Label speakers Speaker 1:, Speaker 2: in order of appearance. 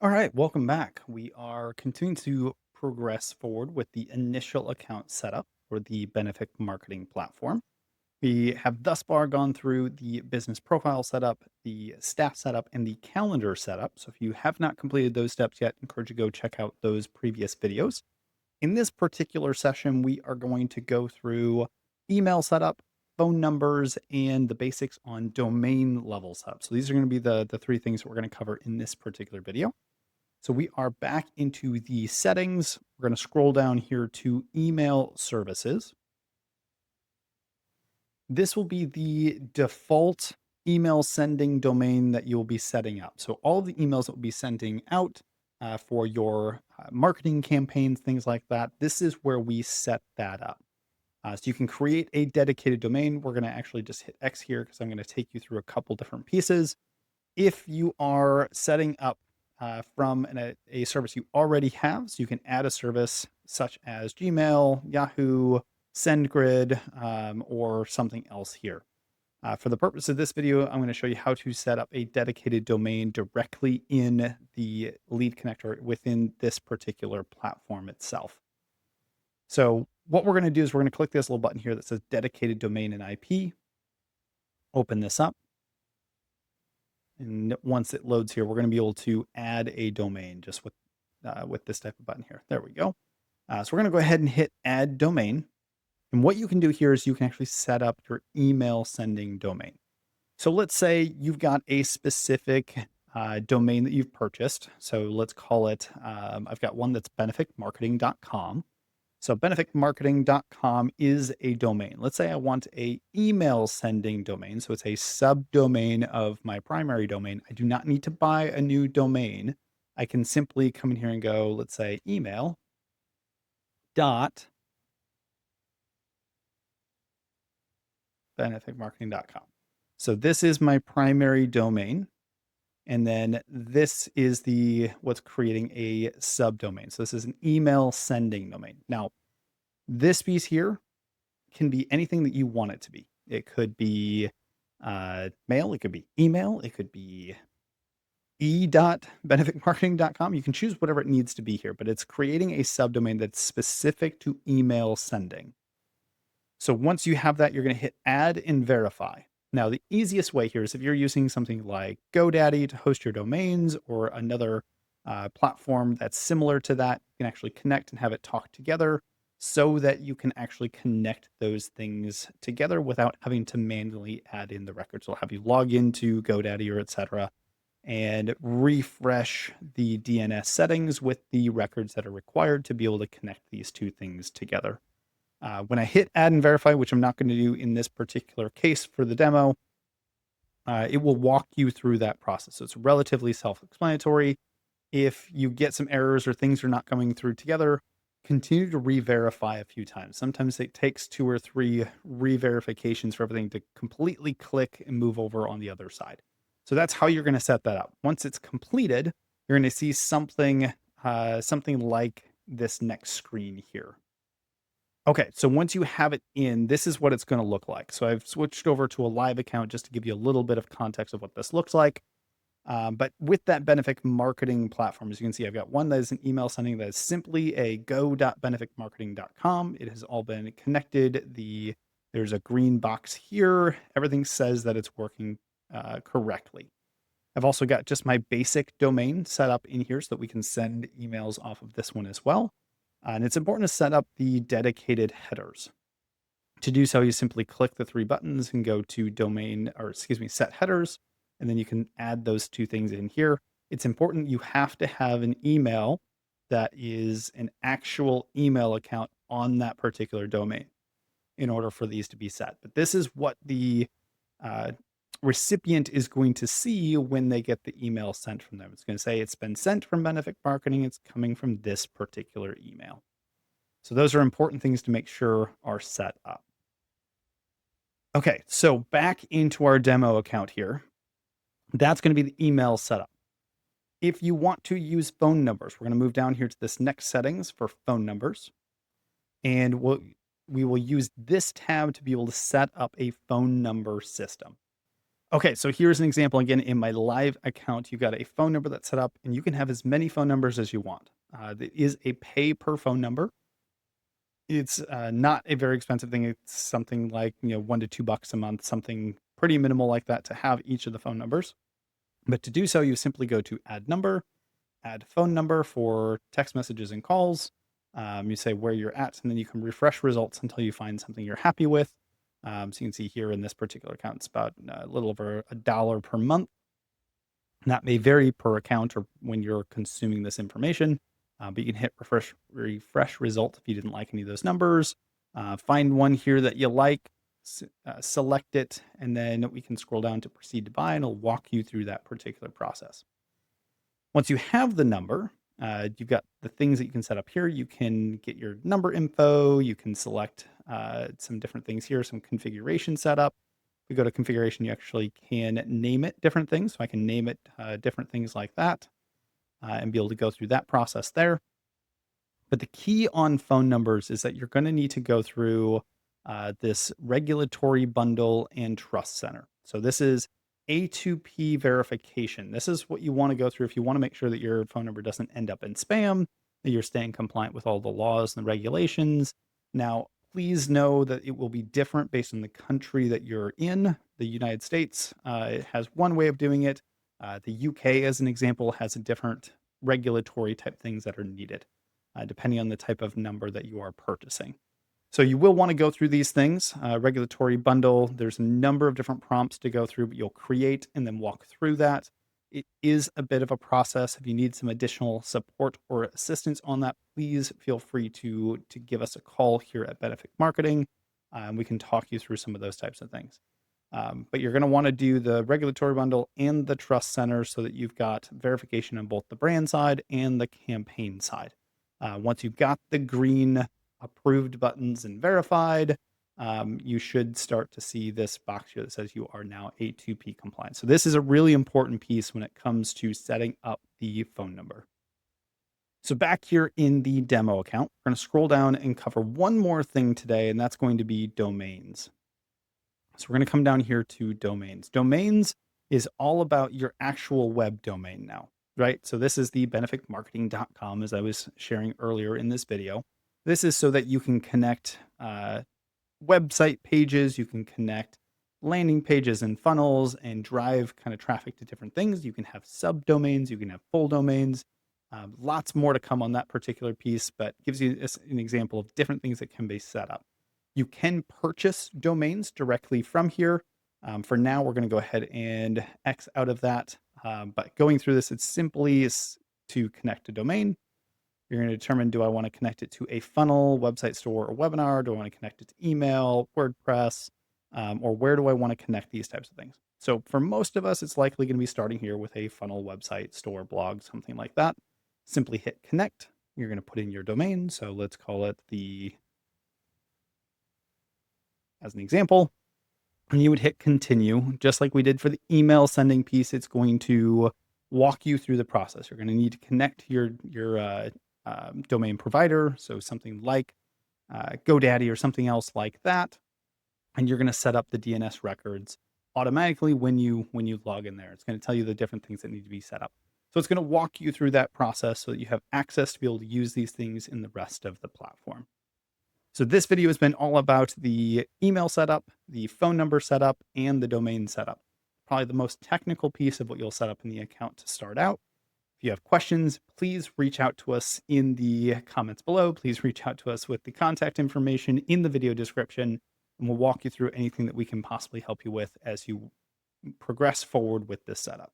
Speaker 1: All right, welcome back. We are continuing to progress forward with the initial account setup for the Benefic marketing platform. We have thus far gone through the business profile setup, the staff setup, and the calendar setup. So if you have not completed those steps yet, I encourage you to go check out those previous videos. In this particular session, we are going to go through email setup, phone numbers, and the basics on domain level setup. So these are going to be the three things that we're going to cover in this particular video. So we are back into the settings. We're going to scroll down here to email services. This will be the default email sending domain that you'll be setting up. So all of the emails that will be sending out for your marketing campaigns, things like that, this is where we set that up. So you can create a dedicated domain. We're going to actually just hit X here because I'm going to take you through a couple different pieces. If you are setting up from a service you already have, so you can add a service such as Gmail, Yahoo, SendGrid, or something else here. For the purpose of this video, I'm going to show you how to set up a dedicated domain directly in the lead connector within this particular platform itself. So what we're going to do is we're going to click this little button here that says dedicated domain and IP, open this up. And once it loads here, we're going to be able to add a domain just with this type of button here. There we go. So we're going to go ahead and hit add domain. And what you can do here is you can actually set up your email sending domain. So let's say you've got a specific domain that you've purchased. So let's call it, I've got one that's beneficmarketing.com. So beneficmarketing.com is a domain. Let's say I want a email sending domain. So it's a subdomain of my primary domain. I do not need to buy a new domain. I can simply come in here and go, let's say email dot beneficmarketing.com. So this is my primary domain. And then this is what's creating a subdomain. So this is an email sending domain. Now, this piece here can be anything that you want it to be. It could be mail, it could be email, it could be e.beneficmarketing.com. You can choose whatever it needs to be here, but it's creating a subdomain that's specific to email sending. So once you have that, you're going to hit add and verify. Now, the easiest way here is if you're using something like GoDaddy to host your domains or another platform that's similar to that, you can actually connect and have it talk together so that you can actually connect those things together without having to manually add in the records. It'll have you log into GoDaddy or etc. and refresh the DNS settings with the records that are required to be able to connect these two things together. When I hit add and verify, which I'm not going to do in this particular case for the demo, it will walk you through that process. So it's relatively self-explanatory. If you get some errors or things are not coming through together, continue to re-verify a few times. Sometimes it takes 2 or 3 re-verifications for everything to completely click and move over on the other side. So that's how you're going to set that up. Once it's completed, you're going to see something like this next screen here. Okay, so once you have it in, this is what it's going to look like. So I've switched over to a live account just to give you a little bit of context of what this looks like. But with that Benefic marketing platform, as you can see, I've got one that is an email sending that is simply a go.beneficmarketing.com. It has all been connected. There's a green box here. Everything says that it's working correctly. I've also got just my basic domain set up in here so that we can send emails off of this one as well. And it's important to set up the dedicated headers. To do so, you simply click the 3 buttons and go to set headers, and then you can add those 2 things in here. It's important you have to have an email that is an actual email account on that particular domain in order for these to be set. But this is what the recipient is going to see when they get the email sent from them. It's going to say it's been sent from Benefic Marketing. It's coming from this particular email. So those are important things to make sure are set up. Okay, so back into our demo account here. That's going to be the email setup. If you want to use phone numbers, we're going to move down here to this next settings for phone numbers. And we will use this tab to be able to set up a phone number system. Okay, so here's an example again in my live account. You got a phone number that's set up, and you can have as many phone numbers as you want. It is a pay per phone number. It's not a very expensive thing. It's something like $1 to $2 a month, something pretty minimal like that to have each of the phone numbers. But to do so, you simply go to add number, add phone number for text messages and calls. You say where you're at, and then you can refresh results until you find something you're happy with. So you can see here in this particular account, it's about a little over $1 per month. That may vary per account or when you're consuming this information, but you can hit refresh result if you didn't like any of those numbers. Find one here that you like, select it, and then we can scroll down to proceed to buy, and it'll walk you through that particular process. Once you have the number, you've got the things that you can set up here. You can get your number info. You can select some different things here, some configuration setup. If we go to configuration, you actually can name it different things. So I can name it different things like that and be able to go through that process there. But the key on phone numbers is that you're going to need to go through this regulatory bundle and trust center. So this is A2P verification. This is what you want to go through if you want to make sure that your phone number doesn't end up in spam, that you're staying compliant with all the laws and the regulations. Now, please know that it will be different based on the country that you're in. The United States, it has one way of doing it. The UK, as an example, has a different regulatory type things that are needed, depending on the type of number that you are purchasing. So you will want to go through these things. Regulatory bundle, there's a number of different prompts to go through, but you'll create and then walk through that. It is a bit of a process. If you need some additional support or assistance on that, please feel free to give us a call here at Benefic Marketing. We can talk you through some of those types of things. But you're going to want to do the regulatory bundle and the trust center so that you've got verification on both the brand side and the campaign side. Once you've got the green approved buttons and verified, you should start to see this box here that says you are now A2P compliant. So this is a really important piece when it comes to setting up the phone number. So back here in the demo account, we're going to scroll down and cover one more thing today, and that's going to be domains. So we're going to come down here to domains. Domains is all about your actual web domain now, right? So this is the beneficmarketing.com, as I was sharing earlier in this video. This is so that you can connect website pages, you can connect landing pages and funnels and drive kind of traffic to different things. You can have subdomains, you can have full domains. Lots more to come on that particular piece, but gives you an example of different things that can be set up. You can purchase domains directly from here. For now, we're going to go ahead and X out of that. But going through this, it's simply to connect a domain. You're going to determine, do I want to connect it to a funnel, website store, or webinar? Do I want to connect it to email, WordPress, or where do I want to connect these types of things? So for most of us, it's likely going to be starting here with a funnel, website, store, blog, something like that. Simply hit connect. You're going to put in your domain. So let's call it as an example, and you would hit continue, just like we did for the email sending piece. It's going to walk you through the process. You're going to need to connect your domain provider, so something like GoDaddy or something else like that, and you're going to set up the DNS records automatically when you log in there. It's going to tell you the different things that need to be set up. So it's going to walk you through that process so that you have access to be able to use these things in the rest of the platform. So this video has been all about the email setup, the phone number setup, and the domain setup. Probably the most technical piece of what you'll set up in the account to start out. If you have questions, please reach out to us in the comments below. Please reach out to us with the contact information in the video description, and we'll walk you through anything that we can possibly help you with as you progress forward with this setup.